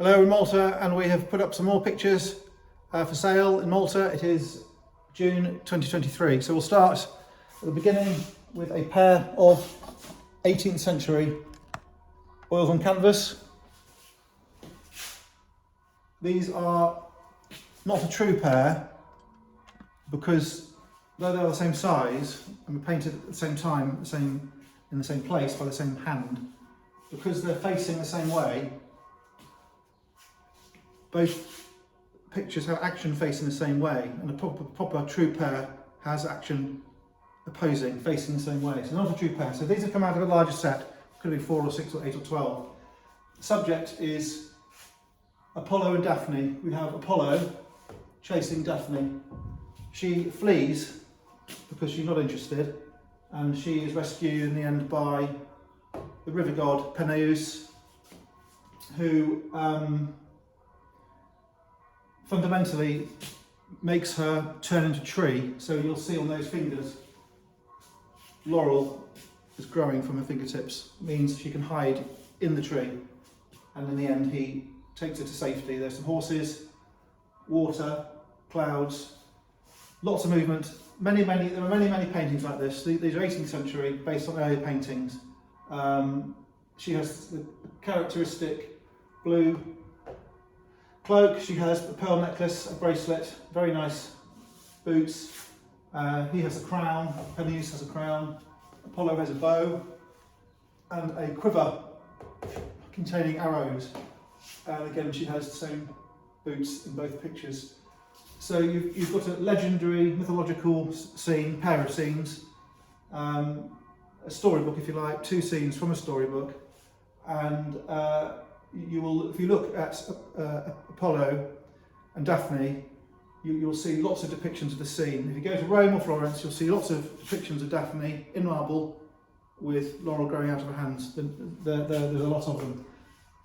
Hello, we're in Malta and we have put up some more pictures for sale in Malta. It is June 2023. So we'll start at the beginning with a pair of 18th century oils on canvas. These are not a true pair because though they're the same size and were painted at the same time, in the same place by the same hand, because they're facing the same way, both pictures have action facing the same way, and a proper true pair has action opposing, facing the same way. So not a true pair. So these have come out of a larger set, could be 4 or 6 or 8 or 12. The subject is Apollo and Daphne. We have Apollo chasing Daphne. She flees because she's not interested, and she is rescued in the end by the river god Peneus, who fundamentally makes her turn into a tree. So you'll see on those fingers, laurel is growing from her fingertips. It means she can hide in the tree. And in the end, he takes her to safety. There's some horses, water, clouds, lots of movement. There are many paintings like this. These are 18th century, based on earlier paintings. She has the characteristic blue cloak, she has a pearl necklace, a bracelet, very nice boots. He has a crown, Peneus has a crown, Apollo has a bow and a quiver containing arrows. And again, she has the same boots in both pictures. So you've got a legendary, mythological scene, pair of scenes, a storybook if you like, 2 scenes from a storybook, and you will, if you look at Apollo and Daphne, you'll see lots of depictions of the scene. If you go to Rome or Florence, you'll see lots of depictions of Daphne in marble with laurel growing out of her hands. There's a lot of them.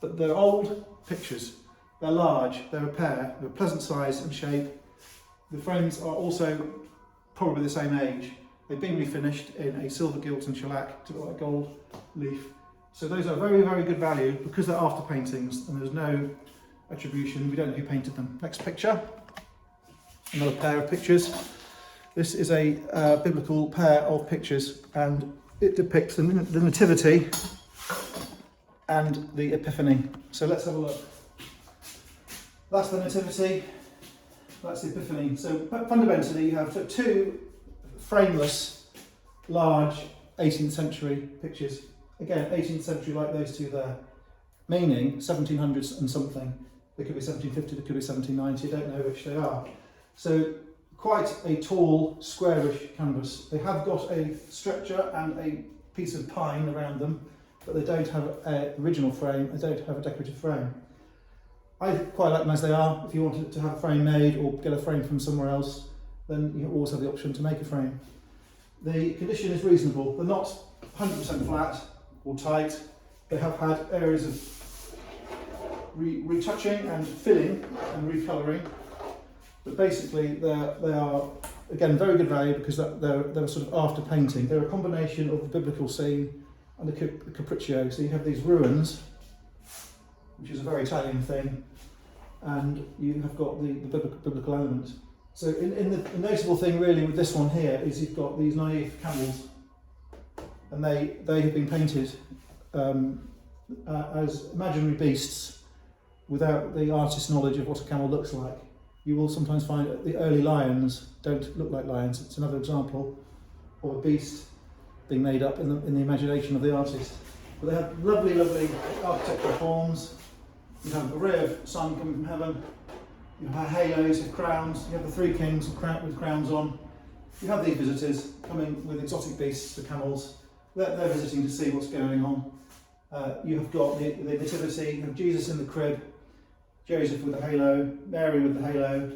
But they're old pictures. They're large, they're a pair, they're pleasant size and shape. The frames are also probably the same age. They've been refinished in a silver gilt and shellac to look like gold leaf. So those are very, very good value because they're after paintings and there's no attribution. We don't know who painted them. Next picture, another pair of pictures. This is a biblical pair of pictures and it depicts the Nativity and the Epiphany. So let's have a look. That's the Nativity, that's the Epiphany. So fundamentally you have 2 frameless, large 18th century pictures. Again, 18th century like those 2 there, meaning 1700s and something. They could be 1750, they could be 1790, I don't know which they are. So quite a tall, squarish canvas. They have got a stretcher and a piece of pine around them, but they don't have an original frame, they don't have a decorative frame. I quite like them as they are. If you wanted to have a frame made or get a frame from somewhere else, then you always have the option to make a frame. The condition is reasonable. They're not 100% flat or tight. They have had areas of retouching and filling and recolouring, but basically they are again very good value because they're sort of after painting. They're a combination of the biblical scene and the Capriccio. So you have these ruins, which is a very Italian thing, and you have got the biblical element. So the notable thing really with this one here is you've got these naive camels, and they have been painted as imaginary beasts without the artist's knowledge of what a camel looks like. You will sometimes find that the early lions don't look like lions. It's another example of a beast being made up in the imagination of the artist. But they have lovely, lovely architectural forms. You have a ray of sun coming from heaven. You have halos of crowns. You have the 3 kings with crowns on. You have these visitors coming with exotic beasts, the camels. They're visiting to see what's going on. You have got the Nativity, you have Jesus in the crib, Joseph with the halo, Mary with the halo,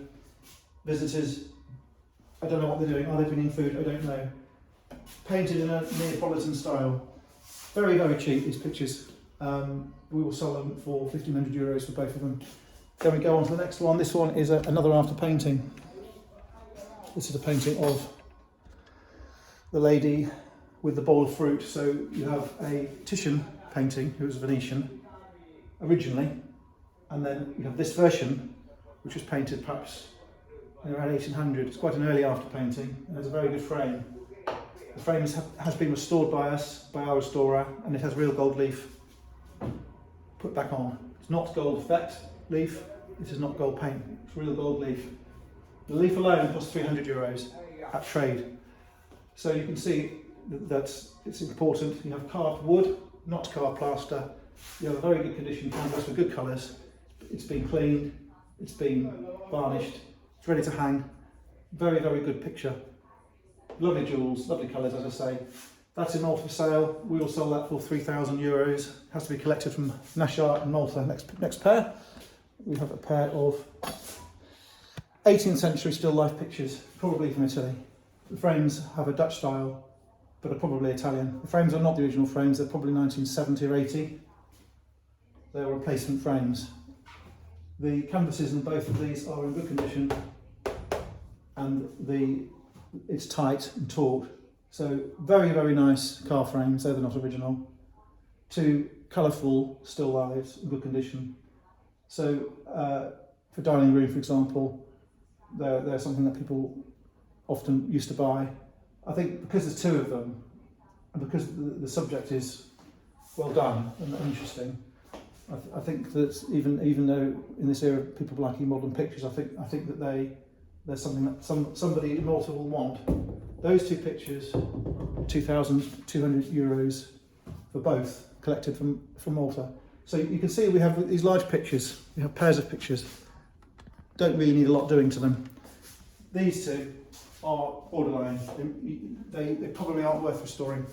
visitors. I don't know what they're doing. Are they bringing food? I don't know. Painted in a Neapolitan style. Very, very cheap, these pictures. We will sell them for 1,500 euros for both of them. Then we go on to the next one. This one is another after painting. This is a painting of the lady with the bowl of fruit. So you have a Titian painting, who was a Venetian originally, And then you have this version, which was painted perhaps in around 1800. It's quite an early after painting, and it's a very good frame. The frame has been restored by us, by our restorer, and it has real gold leaf put back on. It's not gold effect leaf, this is not gold paint, it's real gold leaf. The leaf alone costs €300 at trade. So you can see that it's important. You have carved wood, not carved plaster. You have a very good condition canvas with good colours. It's been cleaned, it's been varnished, it's ready to hang. Very, very good picture. Lovely jewels, lovely colours, as I say. That's in Malta for sale. We will sell that for €3,000. Has to be collected from Nashar and Malta. Next pair. We have a pair of 18th century still life pictures, probably from Italy. The frames have a Dutch style, but are probably Italian. The frames are not the original frames, they're probably 1970 or 80. They're replacement frames. The canvases in both of these are in good condition, and it's tight and taut. So very, very nice car frames, though they're not original. Two colourful still lives in good condition. So for dining room, for example, they're something that people often used to buy. I think because there's two of them, and because the subject is well done and interesting, I think that even though in this era people liking modern pictures, I think that there's something that somebody in Malta will want. Those two pictures, €2,200 for both, collected from Malta. So you can see we have these large pictures. We have pairs of pictures. Don't really need a lot doing to them. These two are borderline. They probably aren't worth restoring.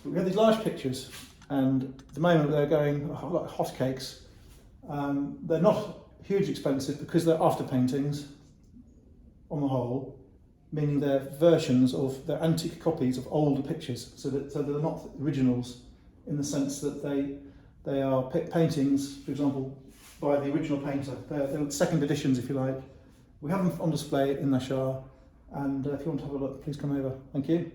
But we have these large pictures, and at the moment they're going like hotcakes. They're not hugely expensive because they're after paintings on the whole, meaning they're versions of, they're antique copies of older pictures, so they're not originals in the sense that they are paintings, for example, by the original painter. They're second editions, if you like. We have them on display in Nashar, and if you want to have a look, please come over. Thank you.